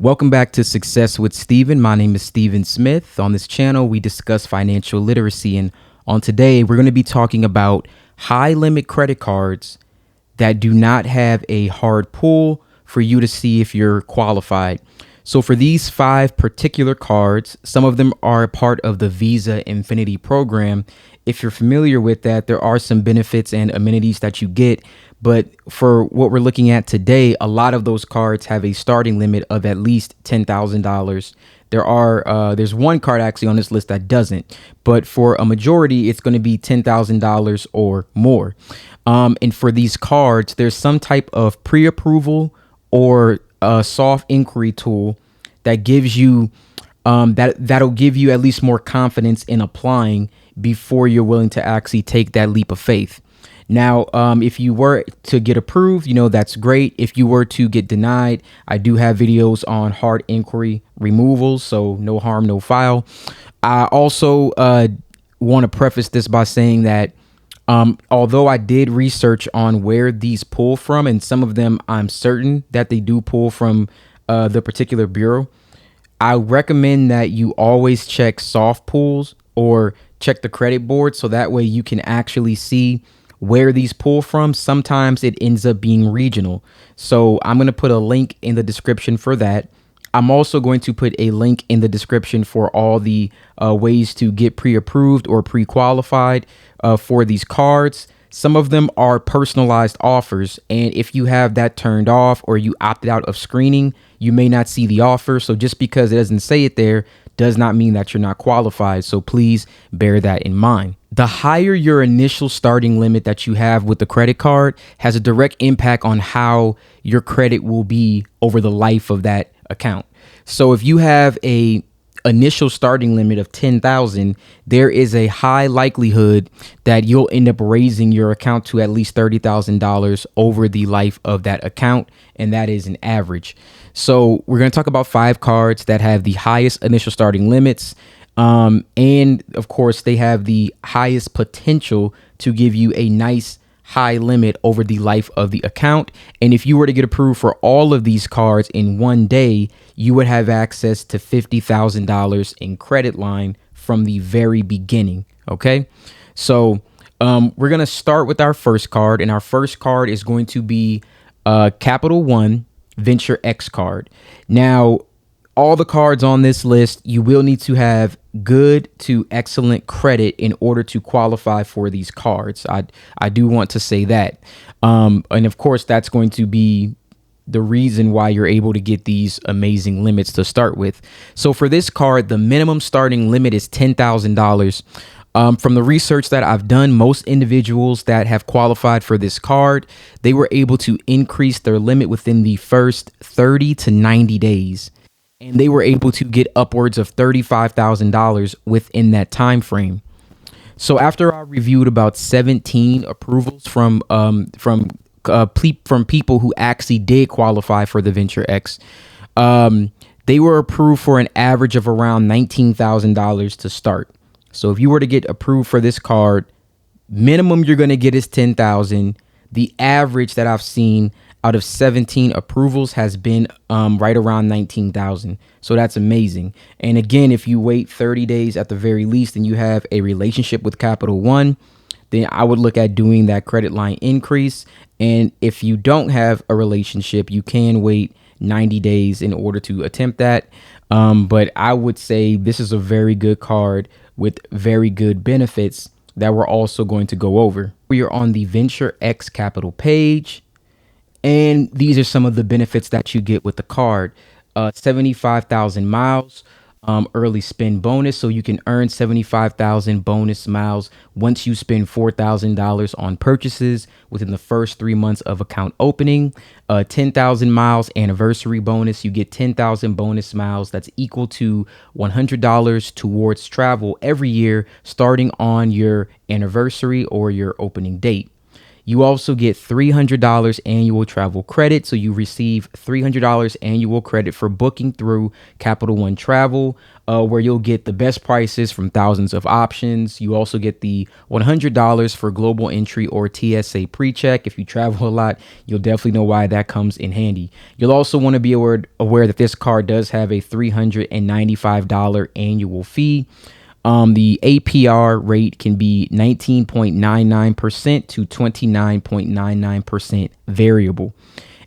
Welcome back to Success with Steven. My name is Steven Smith. On this channel, we discuss financial literacy. And on today, we're going to be talking about high limit credit cards that do not have a hard pull for you to see if you're qualified. So for these 5 particular cards, some of them are a part of the Visa Infinity program. If you're familiar with that, there are some benefits and amenities that you get. But for what we're looking at today, a lot of those cards have a starting limit of at least $10,000. There's one card actually on this list that doesn't, but for a majority, it's going to be $10,000 or more. And for these cards, there's some type of pre-approval or a soft inquiry tool that gives you that'll give you at least more confidence in applying before you're willing to actually take that leap of faith. Now, if you were to get approved, that's great. If you were to get denied, I do have videos on hard inquiry removals, so no harm, no foul. I also want to preface this by saying that although I did research on where these pull from, and some of them I'm certain that they do pull from the particular bureau, I recommend that you always check soft pulls or check the credit board so that way you can actually see where these pull from. Sometimes it ends up being regional. So I'm going to put a link in the description for that. I'm also going to put a link in the description for all the ways to get pre-approved or pre-qualified for these cards. Some of them are personalized offers, and if you have that turned off or you opted out of screening, you may not see the offer. So just because it doesn't say it there does not mean that you're not qualified. So please bear that in mind. The higher your initial starting limit that you have with the credit card has a direct impact on how your credit will be over the life of that account. So if you have a initial starting limit of 10,000, there is a high likelihood that you'll end up raising your account to at least $30,000 over the life of that account, and that is an average. So we're going to talk about 5 cards that have the highest initial starting limits, and of course they have the highest potential to give you a nice high limit over the life of the account. And if you were to get approved for all of these cards in one day, you would have access to $50,000 in credit line from the very beginning. Okay. So we're going to start with our first card, and our first card is going to be Capital One Venture X card. Now, all the cards on this list, you will need to have good to excellent credit in order to qualify for these cards. I do want to say that. And of course, that's going to be the reason why you're able to get these amazing limits to start with. So for this card, the minimum starting limit is $10,000. From the research that I've done, most individuals that have qualified for this card, they were able to increase their limit within the first 30 to 90 days. And they were able to get upwards of $35,000 within that time frame. So after I reviewed about 17 approvals from people who actually did qualify for the Venture X, they were approved for an average of around $19,000 to start. So if you were to get approved for this card, minimum you're going to get is $10,000. The average that I've seen out of 17 approvals has been right around $19,000. So that's amazing. And again, if you wait 30 days at the very least and you have a relationship with Capital One, then I would look at doing that credit line increase. And if you don't have a relationship, you can wait 90 days in order to attempt that. But I would say this is a very good card with very good benefits that we're also going to go over. We are on the Venture X Capital page, and these are some of the benefits that you get with the card. 75,000 miles, early spend bonus. So you can earn 75,000 bonus miles once you spend $4,000 on purchases within the first 3 months of account opening. 10,000 miles anniversary bonus. You get 10,000 bonus miles. That's equal to $100 towards travel every year, starting on your anniversary or your opening date. You also get $300 annual travel credit. So you receive $300 annual credit for booking through Capital One Travel, where you'll get the best prices from thousands of options. You also get the $100 for global entry or TSA pre-check. If you travel a lot, you'll definitely know why that comes in handy. You'll also want to be aware that this card does have a $395 annual fee. The APR rate can be 19.99% to 29.99% variable.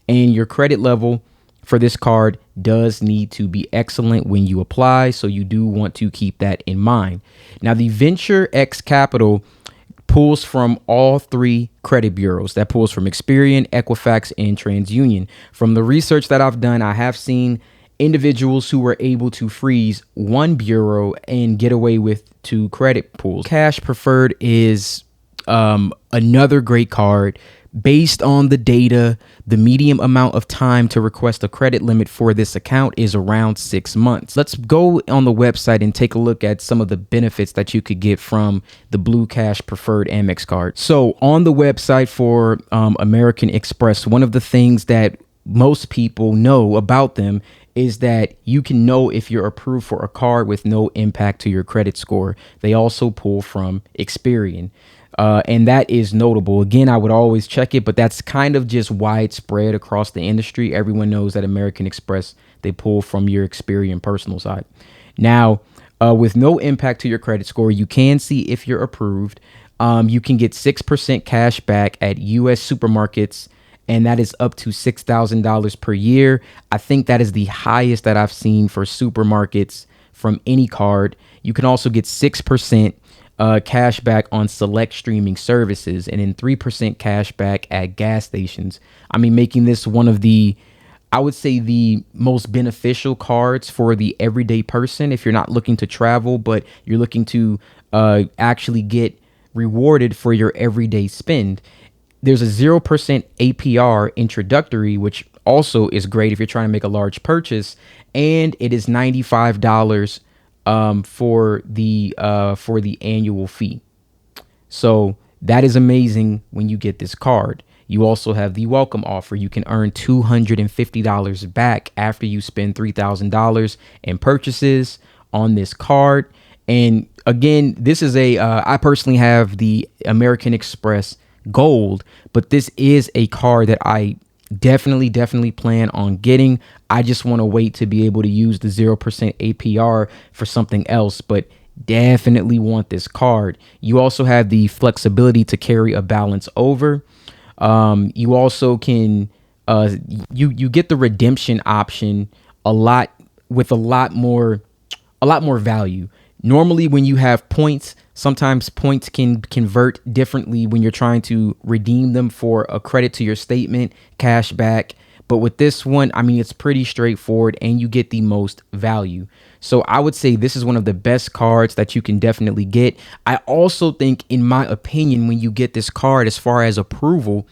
And your credit level for this card does need to be excellent when you apply, so you do want to keep that in mind. Now, the Venture X Capital pulls from all three credit bureaus. That pulls from Experian, Equifax, and TransUnion. From the research that I've done, I have seen individuals who were able to freeze one bureau and get away with two credit pools. Cash Preferred is another great card. Based on the data, the median amount of time to request a credit limit for this account is around 6 months. Let's go on the website and take a look at some of the benefits that you could get from the Blue Cash Preferred Amex card. So on the website for American Express, one of the things that most people know about them is that you can know if you're approved for a card with no impact to your credit score. They also pull from Experian. And that is notable. Again, I would always check it, but that's kind of just widespread across the industry. Everyone knows that American Express, they pull from your Experian personal side. Now, with no impact to your credit score, you can see if you're approved. You can get 6% cash back at U.S. supermarkets, and that is up to $6,000 per year. I think that is the highest that I've seen for supermarkets from any card. You can also get 6% cash back on select streaming services, and then 3% cash back at gas stations. I mean, making this one of the, I would say, the most beneficial cards for the everyday person if you're not looking to travel, but you're looking to actually get rewarded for your everyday spend. There's a 0% APR introductory, which also is great if you're trying to make a large purchase, and it is $95 for the annual fee. So that is amazing when you get this card. You also have the welcome offer. You can earn $250 back after you spend $3,000 in purchases on this card. And again, this is I personally have the American Express Gold, but this is a card that I definitely plan on getting. I just want to wait to be able to use the 0% APR for something else, but definitely want this card. You also have the flexibility to carry a balance over. You also can you get the redemption option a lot more value. Normally, when you have points, sometimes points can convert differently when you're trying to redeem them for a credit to your statement, cash back. But with this one, I mean, it's pretty straightforward and you get the most value. So I would say this is one of the best cards that you can definitely get. I also think, in my opinion, when you get this card, as far as approval,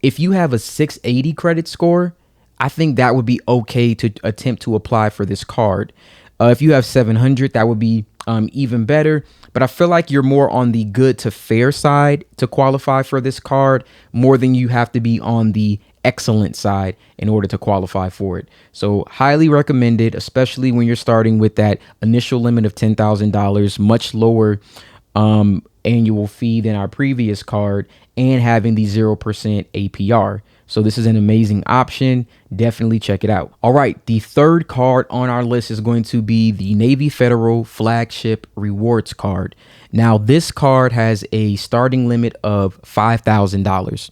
if you have a 680 credit score, I think that would be okay to attempt to apply for this card. If you have 700, that would be even better. But I feel like you're more on the good to fair side to qualify for this card, more than you have to be on the excellent side in order to qualify for it. So highly recommended, especially when you're starting with that initial limit of $10,000, much lower annual fee than our previous card, and having the 0% APR. So this is an amazing option. Definitely check it out. All right, the third card on our list is going to be the Navy Federal Flagship Rewards card. Now, this card has a starting limit of $5,000.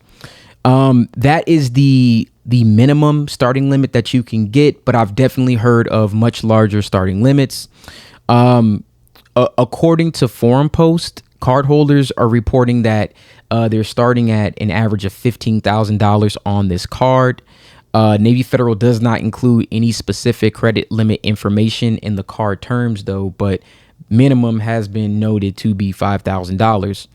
That is the minimum starting limit that you can get, but I've definitely heard of much larger starting limits. According to Forum Post, cardholders are reporting that they're starting at an average of $15,000 on this card. Navy Federal does not include any specific credit limit information in the card terms, though, but minimum has been noted to be $5,000.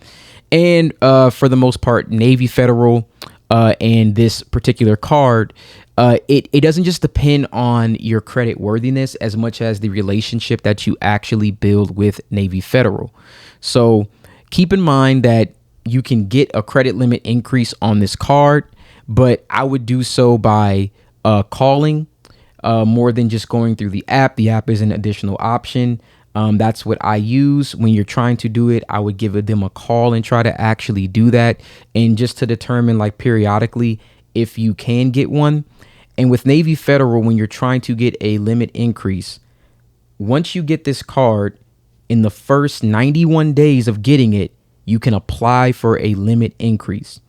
And for the most part, Navy Federal and this particular card, it doesn't just depend on your credit worthiness as much as the relationship that you actually build with Navy Federal. So keep in mind that you can get a credit limit increase on this card, but I would do so by calling more than just going through the app. The app is an additional option. That's what I use when you're trying to do it. I would give them a call and try to actually do that, and just to determine like periodically if you can get one. And with Navy Federal, when you're trying to get a limit increase, once you get this card, in the first 91 days of getting it, you can apply for a limit increase.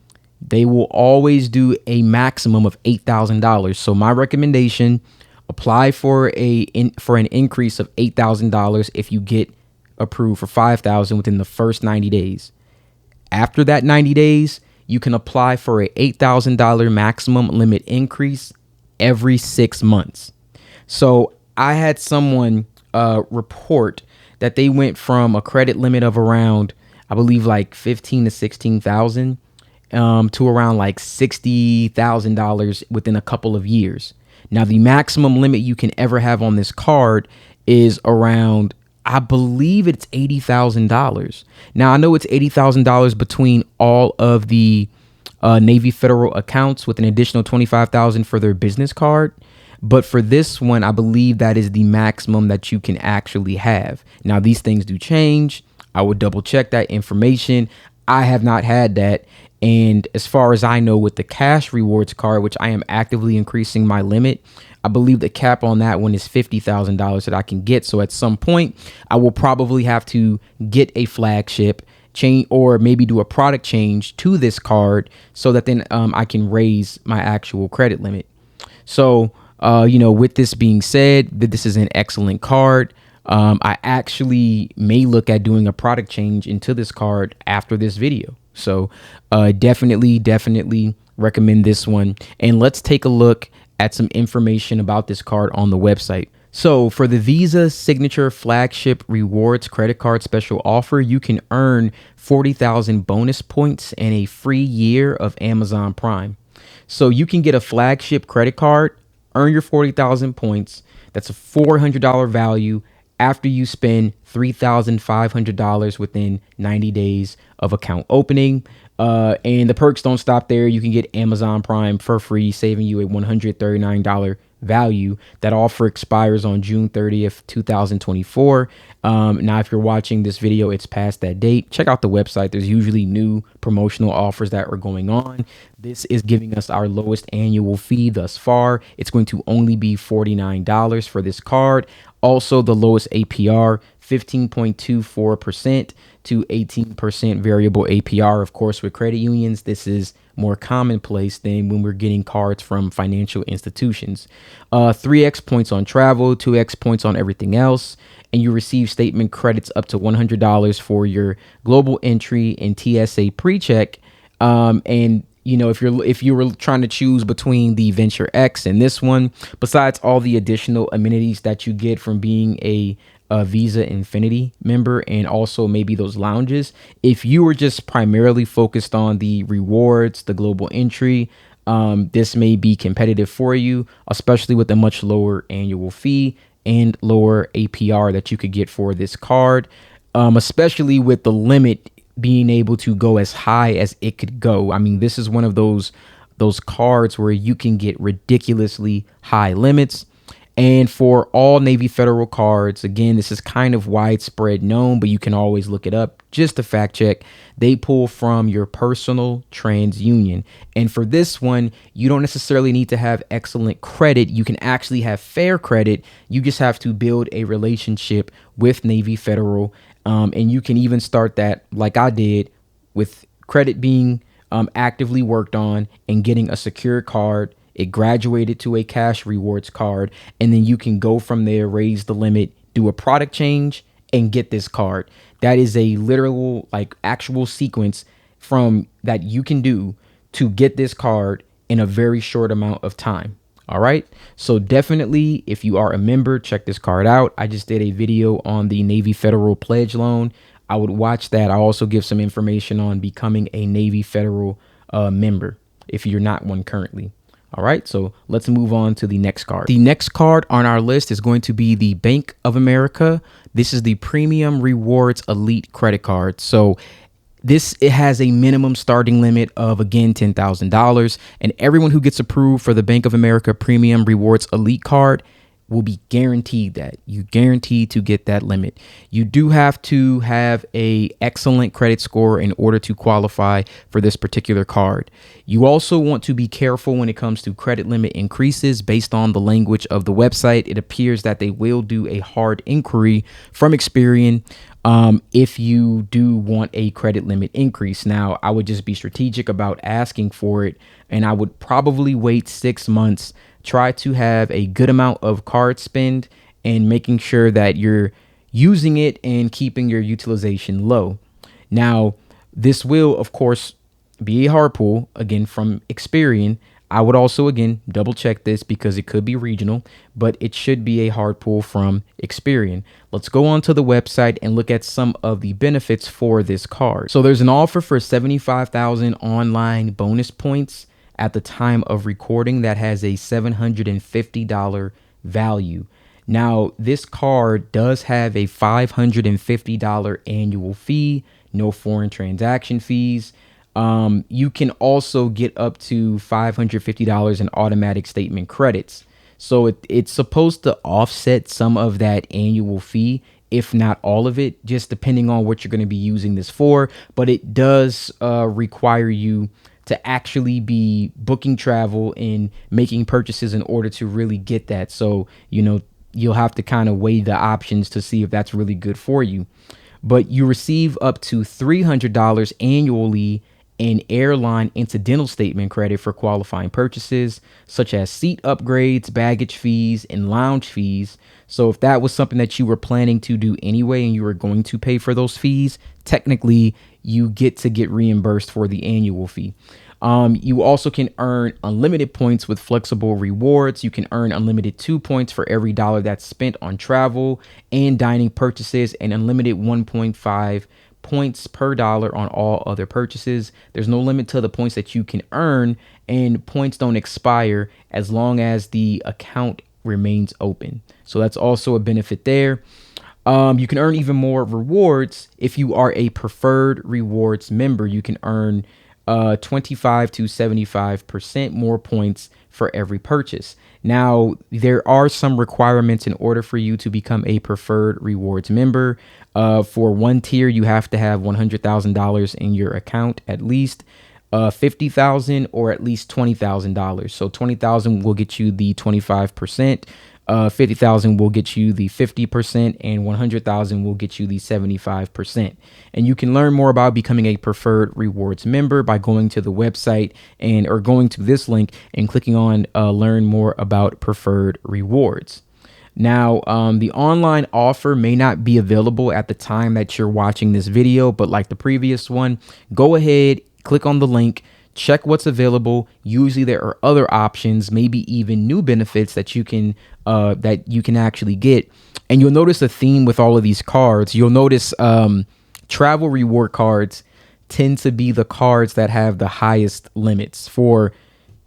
They will always do a maximum of $8,000. So my recommendation, apply for an increase of $8,000 if you get approved for $5,000 within the first 90 days. After that 90 days, you can apply for a $8,000 maximum limit increase every 6 months. So I had someone report that they went from a credit limit of around, I believe, like 15 to 16,000 to around like $60,000 within a couple of years. Now, the maximum limit you can ever have on this card is around, I believe it's $80,000. Now, I know it's $80,000 between all of the Navy Federal accounts with an additional $25,000 for their business card. But for this one, I believe that is the maximum that you can actually have. Now, these things do change. I would double check that information. I have not had that. And as far as I know, with the cash rewards card, which I am actively increasing my limit, I believe the cap on that one is $50,000 that I can get. So at some point, I will probably have to get a flagship change, or maybe do a product change to this card, so that then I can raise my actual credit limit. So with this being said, this is an excellent card. I actually may look at doing a product change into this card after this video. So definitely recommend this one. And let's take a look at some information about this card on the website. So for the Visa Signature Flagship Rewards Credit Card Special Offer, you can earn 40,000 bonus points and a free year of Amazon Prime. So you can get a flagship credit card, earn your 40,000 points. That's a $400 value after you spend $3,500 within 90 days of account opening. And the perks don't stop there. You can get Amazon Prime for free, saving you a $139 value. That offer expires on June 30th, 2024. Now, if you're watching this video, it's past that date. Check out the website. There's usually new promotional offers that are going on. This is giving us our lowest annual fee thus far. It's going to only be $49 for this card. Also, the lowest APR, 15.24% to 18% variable APR. Of course, with credit unions, this is more commonplace than when we're getting cards from financial institutions. 3x points on travel, 2x points on everything else, and you receive statement credits up to $100 for your global entry and TSA pre-check. And if you were trying to choose between the Venture X and this one, besides all the additional amenities that you get from being a Visa Infinity member, and also maybe those lounges, if you were just primarily focused on the rewards, the global entry, this may be competitive for you, especially with a much lower annual fee and lower APR that you could get for this card, especially with the limit being able to go as high as it could go. I mean, this is one of those cards where you can get ridiculously high limits. And for all Navy Federal cards, again, this is kind of widespread known, but you can always look it up just to fact check. They pull from your personal TransUnion. And for this one, you don't necessarily need to have excellent credit. You can actually have fair credit. You just have to build a relationship with Navy Federal. And you can even start that like I did, with credit being actively worked on and getting a secure card. It graduated to a cash rewards card, and then you can go from there, raise the limit, do a product change, and get this card. That is a literal, like, actual sequence from that you can do to get this card in a very short amount of time. All right. So definitely, if you are a member, check this card out. I just did a video on the Navy Federal Pledge Loan. I would watch that. I also give some information on becoming a Navy Federal member if you're not one currently. All right, so let's move on to the next card. The next card on our list is going to be the Bank of America. This is the Premium Rewards Elite Credit Card. So It has a minimum starting limit of, again, $10,000, and everyone who gets approved for the Bank of America Premium Rewards Elite Card will be guaranteed that. You guaranteed to get that limit. You do have to have a excellent credit score in order to qualify for this particular card. You also want to be careful when it comes to credit limit increases. Based on the language of the website, it appears that they will do a hard inquiry from Experian if you do want a credit limit increase. Now, I would just be strategic about asking for it, and I would probably wait 6 months. Try to have a good amount of card spend and making sure that you're using it and keeping your utilization low. Now, this will, of course, be a hard pull, again, from Experian. I would also, again, double check this because it could be regional, but it should be a hard pull from Experian. Let's go on to the website and look at some of the benefits for this card. So there's an offer for 75,000 online bonus points at the time of recording that has a $750 value. Now, this card does have a $550 annual fee, no foreign transaction fees. You can also get up to $550 in automatic statement credits. So it's supposed to offset some of that annual fee, if not all of it, just depending on what you're going to be using this for. But it does require you to actually be booking travel and making purchases in order to really get that. So, you'll have to kind of weigh the options to see if that's really good for you. But you receive up to $300 annually in airline incidental statement credit for qualifying purchases, such as seat upgrades, baggage fees, and lounge fees. So if that was something that you were planning to do anyway and you were going to pay for those fees, technically you get reimbursed for the annual fee. You also can earn unlimited points with flexible rewards. You can earn unlimited 2 points for every dollar that's spent on travel and dining purchases, and unlimited 1.5 points per dollar on all other purchases. There's no limit to the points that you can earn, and points don't expire as long as the account remains open. So that's also a benefit there. You can earn even more rewards if you are a preferred rewards member. You can earn 25 to 75% more points for every purchase. Now, there are some requirements in order for you to become a preferred rewards member. For one tier, you have to have $100,000 in your account at least, 50,000 or at least $20,000. So 20,000 will get you the 25%. 50,000 will get you the 50%, and 100,000 will get you the 75%. And you can learn more about becoming a preferred rewards member by going to the website or going to this link and clicking on learn more about preferred rewards. Now, the online offer may not be available at the time that you're watching this video, but like the previous one, go ahead, click on the link, check what's available. Usually there are other options, maybe even new benefits that you can actually get. And you'll notice a theme with all of these cards. You'll notice travel reward cards tend to be the cards that have the highest limits. For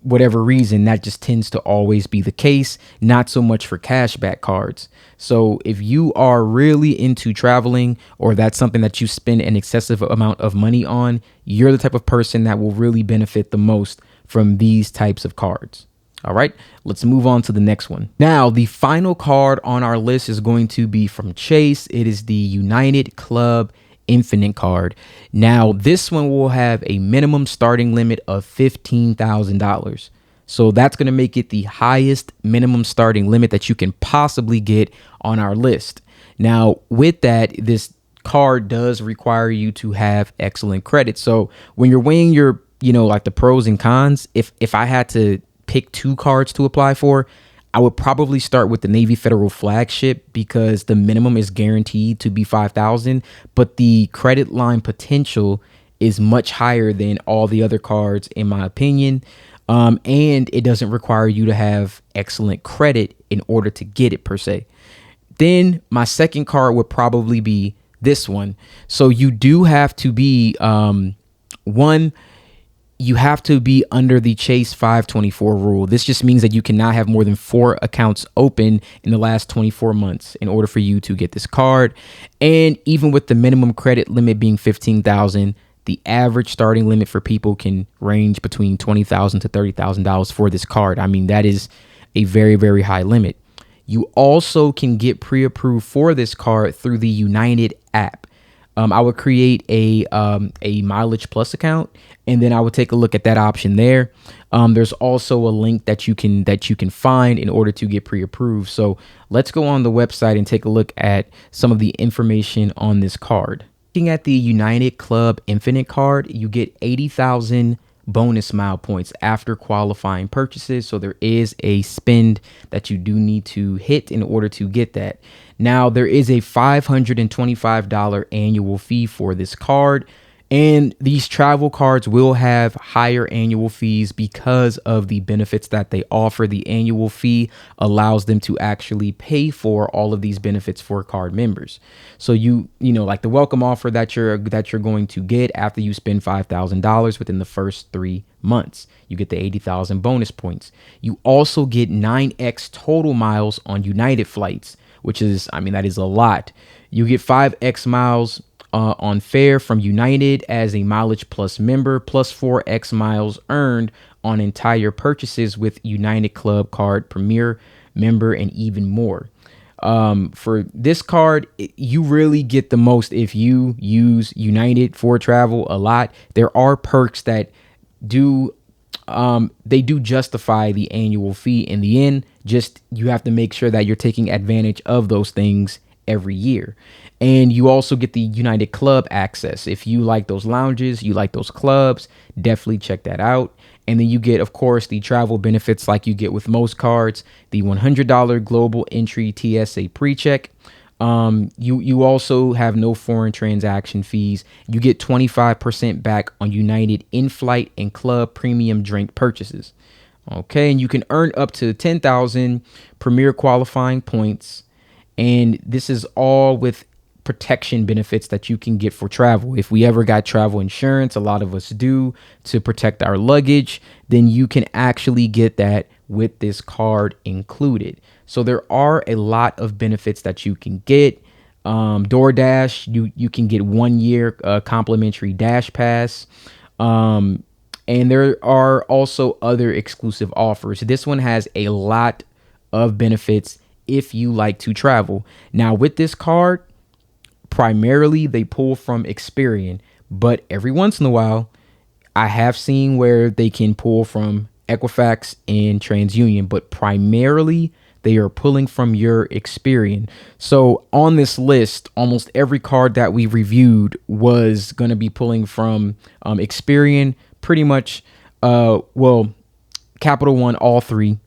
whatever reason, that just tends to always be the case, not so much for cashback cards. So if you are really into traveling, or that's something that you spend an excessive amount of money on, you're the type of person that will really benefit the most from these types of cards. All right, let's move on to the next one. Now, the final card on our list is going to be from Chase. It is the United Club Infinite card. Now, this one will have a minimum starting limit of $15,000. So that's going to make it the highest minimum starting limit that you can possibly get on our list. Now, with that, this card does require you to have excellent credit. So when you're weighing your, like the pros and cons, if I had to pick 2 cards to apply for, I would probably start with the Navy Federal Flagship because the minimum is guaranteed to be $5,000, but the credit line potential is much higher than all the other cards, in my opinion. And it doesn't require you to have excellent credit in order to get it per se. Then my second card would probably be this one. So you do have to be you have to be under the Chase 524 rule. This just means that you cannot have more than 4 accounts open in the last 24 months in order for you to get this card. And even with the minimum credit limit being $15,000, the average starting limit for people can range between $20,000 to $30,000 for this card. I mean, that is a very, very high limit. You also can get pre-approved for this card through the United app. I would create a Mileage Plus account, and then I would take a look at that option there. There's also a link that you can find in order to get pre-approved. So let's go on the website and take a look at some of the information on this card. Looking at the United Club Infinite card, you get 80,000 bonus mile points after qualifying purchases. So there is a spend that you do need to hit in order to get that. Now, there is a $525 annual fee for this card. And these travel cards will have higher annual fees because of the benefits that they offer. The annual fee allows them to actually pay for all of these benefits for card members. So you know, like the welcome offer that you're going to get after you spend $5,000 within the first 3 months, you get the 80,000 bonus points. You also get 9x total miles on United flights, which is, I mean, that is a lot. You get 5x miles on fare from United as a Mileage Plus member, plus 4x miles earned on entire purchases with United Club Card Premier member, and even more. For this card, you really get the most if you use United for travel a lot. There are perks that do justify the annual fee in the end. Just you have to make sure that you're taking advantage of those things every year. And you also get the United Club access. If you like those lounges, you like those clubs, definitely check that out. And then you get, of course, the travel benefits like you get with most cards, the $100 global entry TSA pre-check. You also have no foreign transaction fees. You get 25% back on United in-flight and club premium drink purchases. Okay, and you can earn up to 10,000 Premier qualifying points. And this is all with protection benefits that you can get for travel. If we ever got travel insurance, a lot of us do, to protect our luggage, then you can actually get that with this card included. So there are a lot of benefits that you can get. DoorDash, you can get 1 year complimentary Dash Pass. And there are also other exclusive offers. This one has a lot of benefits if you like to travel. Now, with this card, primarily they pull from Experian, but every once in a while I have seen where they can pull from Equifax and TransUnion, but primarily they are pulling from your Experian. So on this list, almost every card that we reviewed was going to be pulling from Experian, pretty much. Well, Capital One, all three.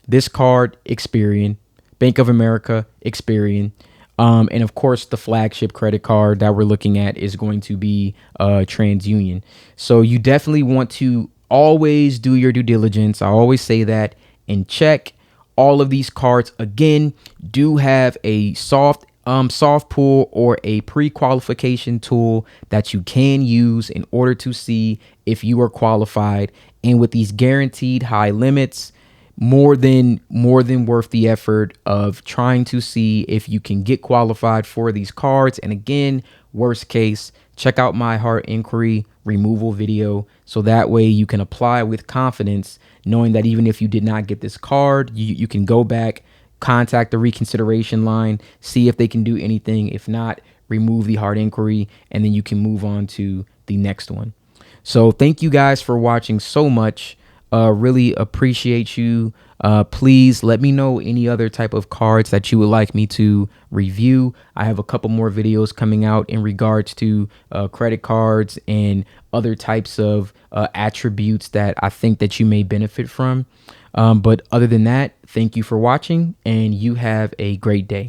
This card, Experian. Bank of America, Experian. And of course, the flagship credit card that we're looking at is going to be TransUnion. So you definitely want to always do your due diligence. I always say that, and check all of these cards. Again, do have a soft pull or a pre-qualification tool that you can use in order to see if you are qualified. And with these guaranteed high limits, more than worth the effort of trying to see if you can get qualified for these cards. And again, worst case, check out my heart inquiry removal video, so that way you can apply with confidence, knowing that even if you did not get this card, you can go back, contact the reconsideration line, see if they can do anything. If not, remove the heart inquiry, and then you can move on to the next one. So thank you guys for watching so much. Really appreciate you. Please let me know any other type of cards that you would like me to review. I have a couple more videos coming out in regards to credit cards and other types of attributes that I think that you may benefit from. But other than that, thank you for watching, and you have a great day.